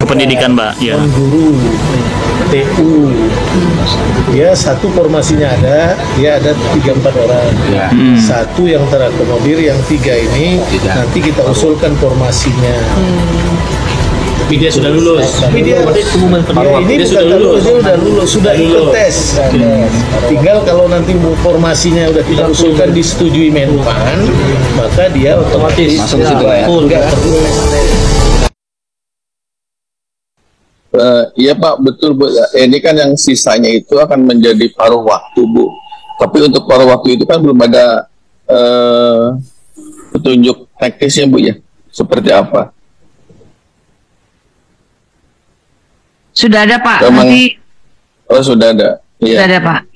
pendidikan, Mbak. Ya. Guru, TU, dia satu formasinya ada, dia ada 3-4 orang. Satu yang terakomodir, yang 3 ini nanti kita usulkan formasinya. Tapi dia sudah lulus. Tapi dia ini sudah lulus, dia sudah lulus, sudah ikut tes. Tinggal kalau nanti formasinya udah kita usulkan disetujui Menpan, maka dia otomatis masuk ke situ ya. Enggak perlu tes. Iya Pak, betul Bu. Ini kan yang sisanya itu akan menjadi paruh waktu Bu. Tapi untuk paruh waktu itu kan belum ada petunjuk teknisnya Bu ya. Seperti apa? Sudah ada Pak. Memang, nanti oh sudah ada. Iya. sudah ada Pak.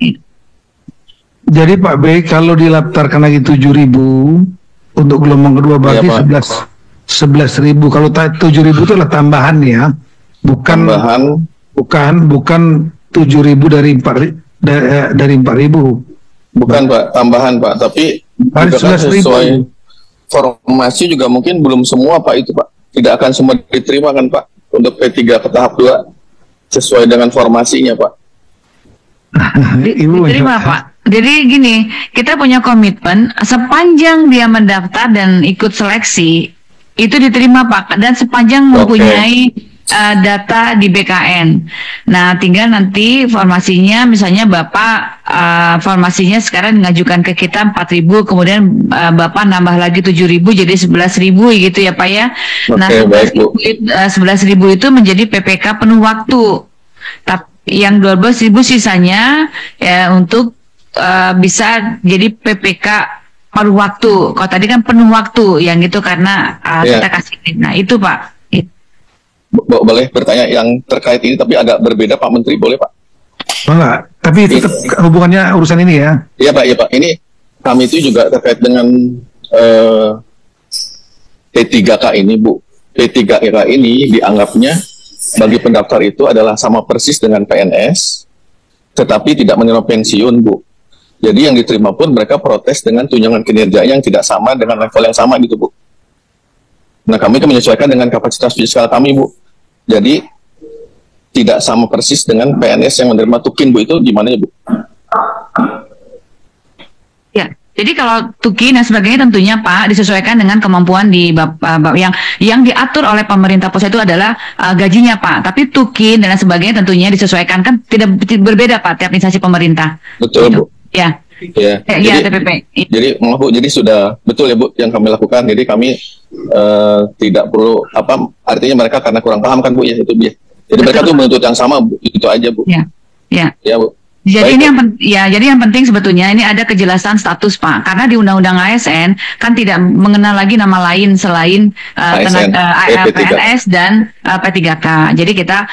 Jadi Pak B, kalau dilaftarkan lagi 7.000 untuk gelombang kedua berarti Iya, 11.000. Kalau 7.000 itu adalah tambahan ya, bukan Tambahan. bukan 7.000 dari 4.000. Bukan Pak, tambahan Pak. Tapi juga kan 11.000. sesuai formasi juga mungkin belum semua Pak itu Pak. Tidak akan semua diterima kan Pak untuk P3 ke tahap 2 sesuai dengan formasinya Pak. Diterima Pak. Jadi gini, kita punya komitmen sepanjang dia mendaftar dan ikut seleksi itu diterima Pak, dan sepanjang mempunyai data di BKN. Nah, tinggal nanti formasinya, misalnya Bapak formasinya sekarang mengajukan ke kita 4.000, kemudian Bapak nambah lagi 7.000 jadi 11.000 gitu ya Pak ya. Nah, 11.000 itu menjadi PPK penuh waktu. Tapi yang 12.000 sisanya ya untuk bisa jadi PPK paruh waktu. Kalau tadi kan penuh waktu yang itu karena kita kasih. Nah, itu Pak. Boleh bertanya yang terkait ini tapi agak berbeda Pak Menteri, boleh Pak? Enggak, tapi itu hubungannya urusan ini ya. Iya Pak, iya Pak. Ini kami itu juga terkait dengan P3K ini Bu. P3K ini dianggapnya bagi pendaftar itu adalah sama persis dengan PNS, tetapi tidak menerima pensiun Bu. Jadi yang diterima pun mereka protes dengan tunjangan kinerja yang tidak sama dengan level yang sama gitu Bu. Nah, kami kan menyesuaikan dengan kapasitas fiskal kami, Bu. Jadi, tidak sama persis dengan PNS yang menerima tukin, Bu. Itu gimana ya, Bu? Ya, jadi kalau tukin dan sebagainya tentunya Pak disesuaikan dengan kemampuan di yang diatur oleh pemerintah pusat itu adalah gajinya Pak. Tapi tukin dan sebagainya tentunya disesuaikan, kan tidak berbeda Pak tiap instansi pemerintah. Betul, gitu. Bu. Ya. Ya, ya TPP. Jadi maaf Bu, jadi sudah betul ya Bu yang kami lakukan. Jadi kami tidak perlu artinya mereka karena kurang paham kan Bu ya itu dia. Jadi betul, mereka tuh menuntut yang sama Bu, itu aja Bu. Ya, ya. Ya Bu. Jadi baik, jadi yang penting sebetulnya ini ada kejelasan status Pak, karena di Undang-Undang ASN kan tidak mengenal lagi nama lain selain PNS dan P3K. Jadi kita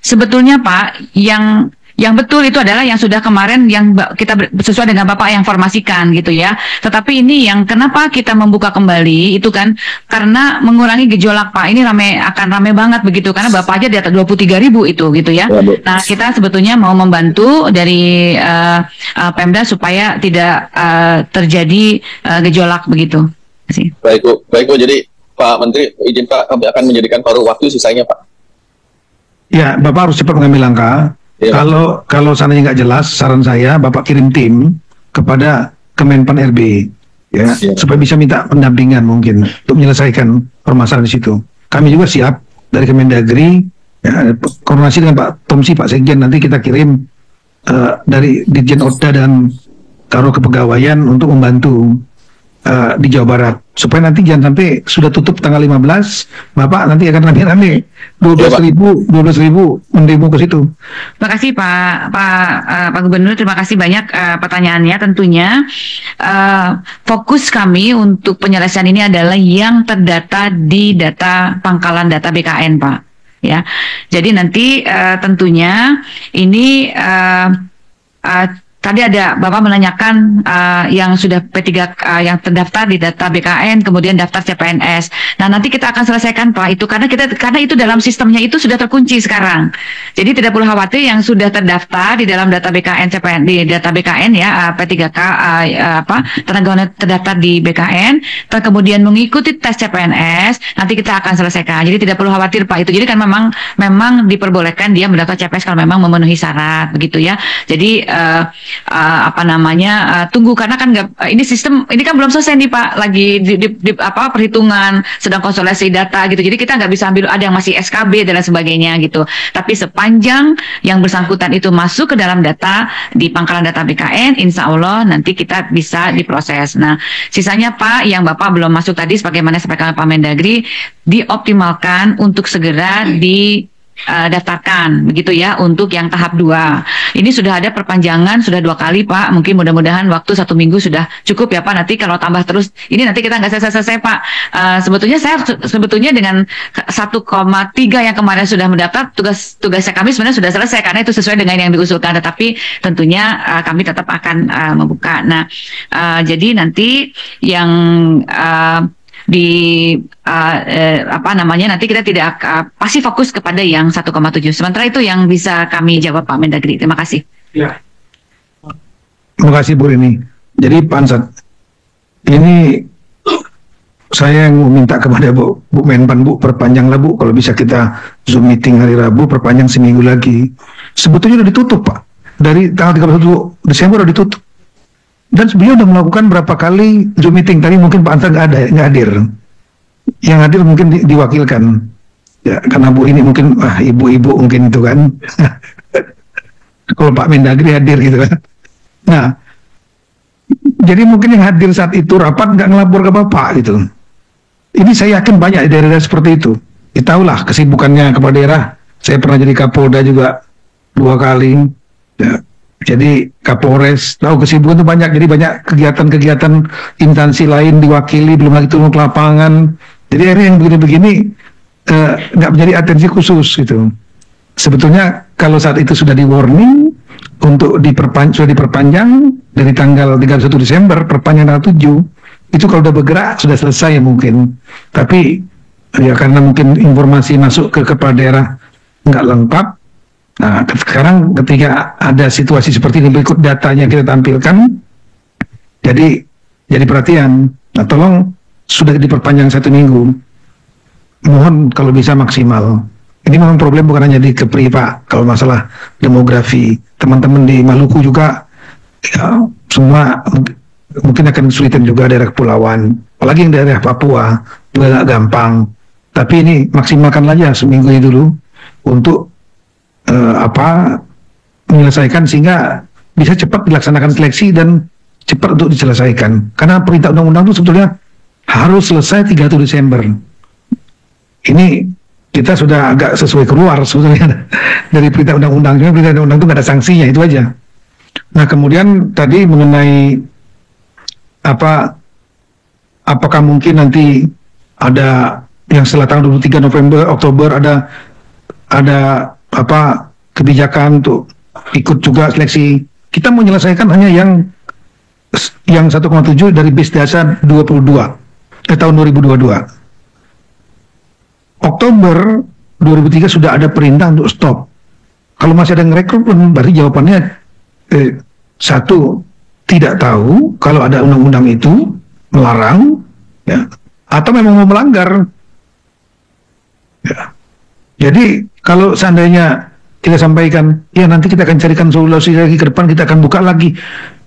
sebetulnya Pak yang betul itu adalah yang sudah kemarin yang kita sesuai dengan Bapak yang formasikan gitu ya. Tetapi ini yang kenapa kita membuka kembali itu kan karena mengurangi gejolak Pak. Ini akan rame banget begitu karena Bapak aja di atas 23.000 itu gitu ya. Nah, kita sebetulnya mau membantu dari Pemda supaya tidak terjadi gejolak begitu. Baik Bu. Jadi Pak Menteri izin Pak, kami akan menjadikan paruh waktu sisanya Pak. Ya, Bapak harus cepat mengambil langkah. Ya. Kalau seandainya nggak jelas, saran saya Bapak kirim tim kepada Kemenpan RB ya, supaya bisa minta pendampingan mungkin untuk menyelesaikan permasalahan di situ. Kami juga siap dari Kemendagri ya, koordinasi dengan Pak Tomsi, Pak Sekjen, nanti kita kirim dari Dirjen Oda dan Karo Kepegawaian untuk membantu di Jawa Barat supaya nanti jangan sampai sudah tutup tanggal 15 Bapak nanti akan rame-rame 12.000 mendemo ke situ. Terima kasih Pak Gubernur, terima kasih banyak pertanyaannya. Tentunya fokus kami untuk penyelesaian ini adalah yang terdata di data pangkalan data BKN Pak ya. Jadi nanti tentunya ini tadi ada Bapak menanyakan yang sudah P3 yang terdaftar di data BKN, kemudian daftar CPNS. Nah, nanti kita akan selesaikan Pak itu karena itu dalam sistemnya itu sudah terkunci sekarang. Jadi tidak perlu khawatir yang sudah terdaftar di dalam data BKN CPN di data BKN ya P3K tenaga terdaftar di BKN, kemudian mengikuti tes CPNS, nanti kita akan selesaikan. Jadi tidak perlu khawatir Pak itu. Jadi kan memang diperbolehkan dia mendaftar CPNS kalau memang memenuhi syarat begitu ya. Jadi tunggu karena kan ini sistem ini kan belum selesai nih Pak, lagi di perhitungan, sedang konsolidasi data gitu. Jadi kita nggak bisa ambil ada yang masih SKB dan lain sebagainya gitu. Tapi sepanjang yang bersangkutan itu masuk ke dalam data di pangkalan data BKN, insya Allah nanti kita bisa diproses. Nah, sisanya Pak yang Bapak belum masuk tadi sebagaimana disampaikan Pak Mendagri, dioptimalkan untuk segera daftarkan begitu ya untuk yang tahap 2. Ini sudah ada perpanjangan sudah 2 kali Pak, mungkin mudah-mudahan waktu 1 minggu sudah cukup ya Pak. Nanti kalau tambah terus ini nanti kita nggak selesai Pak. Sebetulnya dengan 1,3 yang kemarin sudah mendaftar, tugasnya kami sebenarnya sudah selesai karena itu sesuai dengan yang diusulkan, tetapi tentunya kami tetap akan membuka. Nah, jadi nanti yang nanti kita tidak pasti fokus kepada yang 1,7. Sementara itu yang bisa kami jawab Pak Mendagri. Terima kasih. Ya. Terima kasih Bu Rini. Jadi Pak Ansat, ini saya yang minta kepada Bu Menpan, Bu, perpanjanglah Bu, kalau bisa kita Zoom meeting hari Rabu, perpanjang seminggu lagi. Sebetulnya sudah ditutup Pak. Dari tanggal 31 Desember sudah ditutup. Dan beliau sudah melakukan berapa kali Zoom meeting. Tadi mungkin Pak Ansat nggak hadir. Yang hadir mungkin diwakilkan. Ya, karena Bu ini mungkin ibu-ibu mungkin itu kan. Kalau Pak Mendagri hadir gitu kan. Nah, jadi mungkin yang hadir saat itu rapat nggak ngelapor ke Bapak gitu. Ini saya yakin banyak di daerah seperti itu. Ya, tahulah kesibukannya kepala daerah. Saya pernah jadi Kapolda juga 2 kali. Ya. Jadi Kapolres tahu kesibukan itu banyak, jadi banyak kegiatan-kegiatan instansi lain diwakili, belum lagi turun ke lapangan. Jadi akhirnya yang begini-begini nggak menjadi atensi khusus gitu. Sebetulnya kalau saat itu sudah di warning untuk sudah diperpanjang dari tanggal 31 Desember, perpanjang tanggal 7, itu kalau udah bergerak sudah selesai ya mungkin. Tapi ya karena mungkin informasi masuk ke kepala daerah nggak lengkap. Nah, sekarang ketika ada situasi seperti ini, berikut datanya kita tampilkan. Jadi perhatian. Nah, tolong sudah diperpanjang 1 minggu. Mohon kalau bisa maksimal. Ini memang problem bukan hanya di Kepri Pak. Kalau masalah demografi, teman-teman di Maluku juga, ya, semua mungkin akan kesulitan juga daerah kepulauan. Apalagi yang daerah Papua juga nggak gampang. Tapi ini maksimalkan aja seminggu ini dulu untuk menyelesaikan sehingga bisa cepat dilaksanakan seleksi dan cepat untuk diselesaikan. Karena perintah undang-undang itu sebetulnya harus selesai 31 Desember. Ini kita sudah agak sesuai keluar sebetulnya dari perintah undang-undang. Cuma perintah undang-undang itu nggak ada sanksinya, itu aja. Nah, kemudian tadi mengenai apakah mungkin nanti ada yang setelah tanggal 23 Oktober ada kebijakan untuk ikut juga seleksi. Kita mau menyelesaikan hanya yang 1,7 dari base dasar tahun 2022. Oktober 2003 sudah ada perintah untuk stop. Kalau masih ada ngerekrutmen, berarti jawabannya 1, tidak tahu kalau ada undang-undang itu melarang, ya, atau memang mau melanggar. Ya. Jadi kalau seandainya kita sampaikan, ya nanti kita akan carikan solusi lagi ke depan, kita akan buka lagi.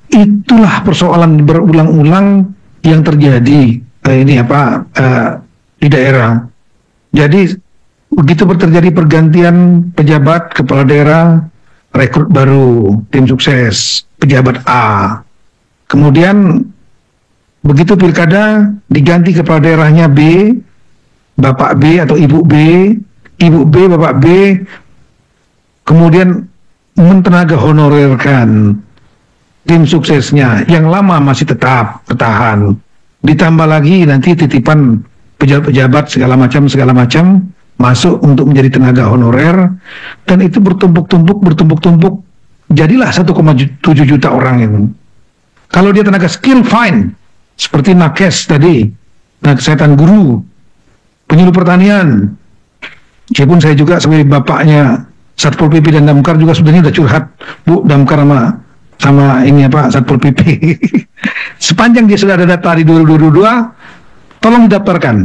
Itulah persoalan berulang-ulang yang terjadi di daerah. Jadi begitu terjadi pergantian pejabat kepala daerah, rekrut baru, tim sukses, pejabat A. Kemudian begitu pilkada diganti kepala daerahnya B, Bapak B atau Ibu B, Bapak B, kemudian mentenaga honorerkan tim suksesnya yang lama masih tetap bertahan, ditambah lagi nanti titipan pejabat-pejabat segala macam masuk untuk menjadi tenaga honorer, dan itu bertumpuk-tumpuk jadilah 1,7 juta orang itu. Kalau dia tenaga skill, fine. Seperti nakes tadi, tenaga kesehatan guru, penyuluh pertanian. Meskipun saya juga sebagai bapaknya Satpol PP dan Damkar juga sudah curhat, Bu, Damkar sama ini apa Satpol PP. Sepanjang dia sudah ada data di 2022, tolong didaftarkan.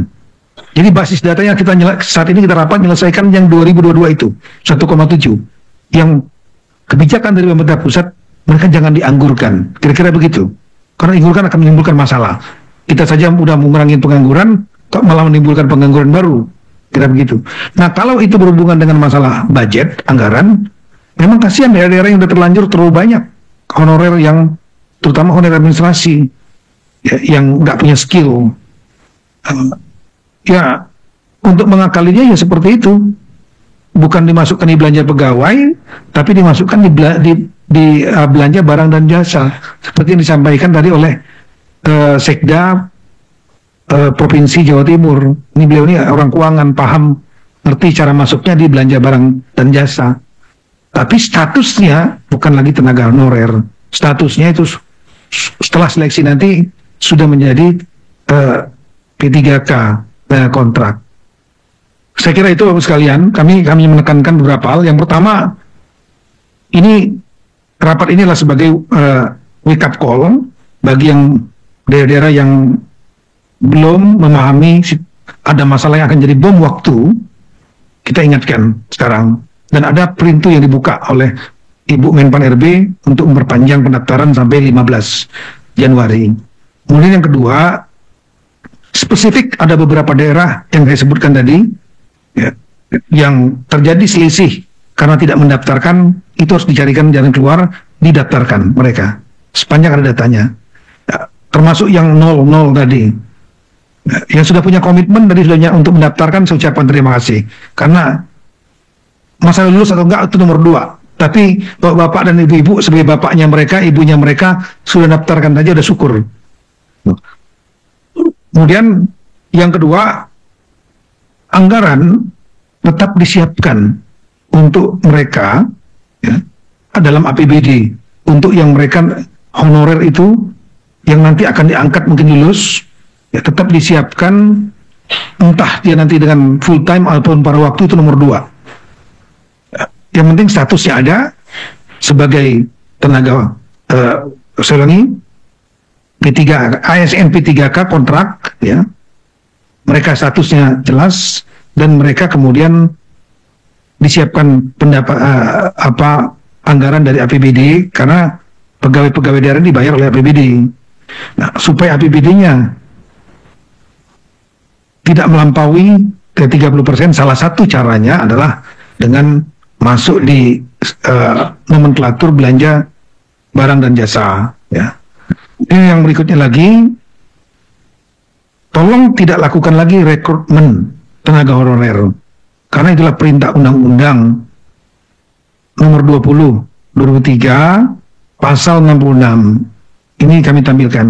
Jadi basis datanya saat ini kita rapat menyelesaikan yang 2022 itu 1,7. Yang kebijakan dari pemerintah pusat, mereka jangan dianggurkan. Kira-kira begitu. Karena dianggurkan akan menimbulkan masalah. Kita saja udah mengurangi pengangguran, kok malah menimbulkan pengangguran baru. Kira begitu. Nah, kalau itu berhubungan dengan masalah budget, anggaran, memang kasihan daerah-daerah yang sudah terlanjur terlalu banyak honorer yang, terutama honorer administrasi, ya, yang nggak punya skill. Ya, untuk mengakalinya ya seperti itu. Bukan dimasukkan di belanja pegawai, tapi dimasukkan di belanja barang dan jasa. Seperti yang disampaikan tadi oleh Sekda Provinsi Jawa Timur. Ini beliau ini orang keuangan, paham, ngerti cara masuknya di belanja barang dan jasa. Tapi statusnya bukan lagi tenaga honorer. Statusnya itu setelah seleksi nanti sudah menjadi P3K kontrak. Saya kira itu Bapak sekalian. Kami menekankan beberapa hal. Yang pertama, ini rapat ini adalah sebagai wake up call bagi yang daerah-daerah yang belum memahami ada masalah yang akan jadi bom waktu. Kita ingatkan sekarang. Dan ada perintu yang dibuka oleh Ibu Menpan RB untuk memperpanjang pendaftaran sampai 15 Januari. Kemudian yang kedua, spesifik ada beberapa daerah yang saya sebutkan tadi, ya, yang terjadi selisih karena tidak mendaftarkan, itu harus dicarikan jalan keluar, didaftarkan mereka. Sepanjang ada datanya. Ya, termasuk yang 0 tadi. Yang sudah punya komitmen tadi sudah untuk mendaftarkan, saya ucapkan terima kasih. Karena masalah lulus atau enggak itu nomor 2. Tapi bapak dan ibu-ibu sebagai bapaknya mereka, ibunya mereka sudah daftarkan saja, udah syukur. Kemudian yang kedua, anggaran tetap disiapkan untuk mereka, ya, dalam APBD untuk yang mereka honorer itu yang nanti akan diangkat mungkin lulus, ya, tetap disiapkan, entah dia nanti dengan full time ataupun pada waktu, itu nomor 2. Yang penting statusnya ada sebagai tenaga P3 ASN P3K kontrak, ya, mereka statusnya jelas dan mereka kemudian disiapkan anggaran dari APBD karena pegawai-pegawai daerah dibayar oleh APBD. Nah, supaya APBD-nya tidak melampaui ke 30%, salah satu caranya adalah dengan masuk di nomenklatur belanja barang dan jasa, ya. Ini yang berikutnya lagi, tolong tidak lakukan lagi rekrutmen tenaga honorer, karena itulah perintah undang-undang nomor 20 2003 pasal 66. Ini kami tampilkan.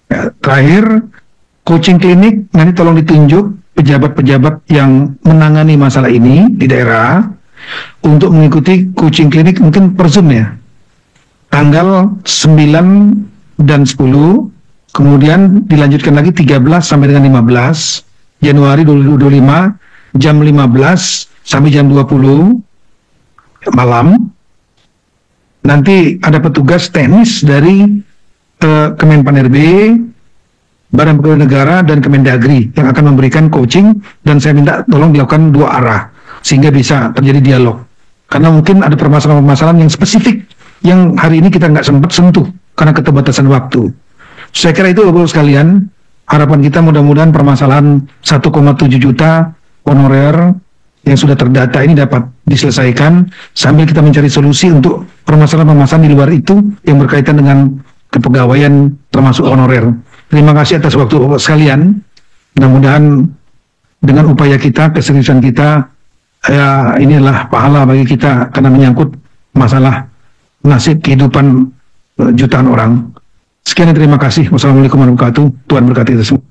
Ya, terakhir, coaching klinik nanti tolong ditunjuk pejabat-pejabat yang menangani masalah ini di daerah untuk mengikuti coaching klinik, mungkin per Zoom ya, tanggal 9 dan 10, kemudian dilanjutkan lagi 13 sampai dengan 15 Januari 2025, jam 15 sampai jam 20 malam. Nanti ada petugas teknis dari Kemenpan RB, Badan Pegawai Negara, dan Kemendagri yang akan memberikan coaching, dan saya minta tolong dilakukan 2 arah sehingga bisa terjadi dialog, karena mungkin ada permasalahan-permasalahan yang spesifik yang hari ini kita nggak sempat sentuh karena keterbatasan waktu. Saya kira itu Bapak sekalian, harapan kita mudah-mudahan permasalahan 1,7 juta honorer yang sudah terdata ini dapat diselesaikan sambil kita mencari solusi untuk permasalahan-permasalahan di luar itu yang berkaitan dengan kepegawaian termasuk honorer. Terima kasih atas waktu Bapak sekalian. Mudah-mudahan dengan upaya kita, keseriusan kita, ya, inilah pahala bagi kita karena menyangkut masalah nasib kehidupan jutaan orang. Sekian, terima kasih. Wassalamualaikum warahmatullahi wabarakatuh. Tuhan berkati kita semua.